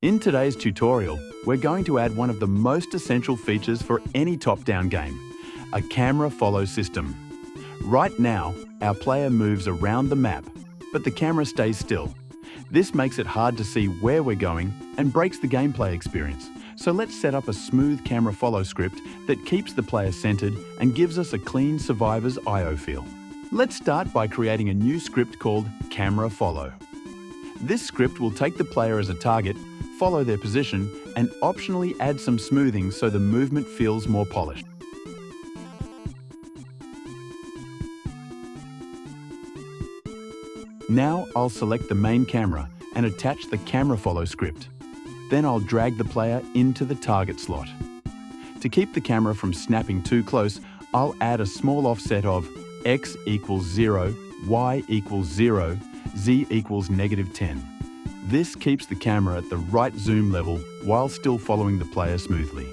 In today's tutorial, we're going to add one of the most essential features for any top-down game, a camera follow system. Right now, our player moves around the map, but the camera stays still. This makes it hard to see where we're going and breaks the gameplay experience. So let's set up a smooth camera follow script that keeps the player centered and gives us a clean survivor's IO feel. Let's start by creating a new script called CameraFollow. This script will take the player as a target, follow their position, and optionally add some smoothing so the movement feels more polished. Now I'll select the main camera and attach the CameraFollow script. Then I'll drag the player into the target slot. To keep the camera from snapping too close, I'll add a small offset of x equals 0, y equals 0, z equals -10. This keeps the camera at the right zoom level while still following the player smoothly.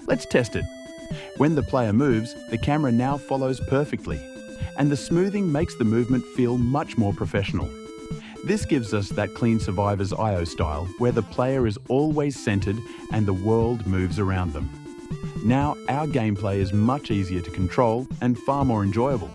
Let's test it. When the player moves, the camera now follows perfectly, and the smoothing makes the movement feel much more professional. This gives us that clean survivor's IO style where the player is always centered and the world moves around them. Now our gameplay is much easier to control and far more enjoyable.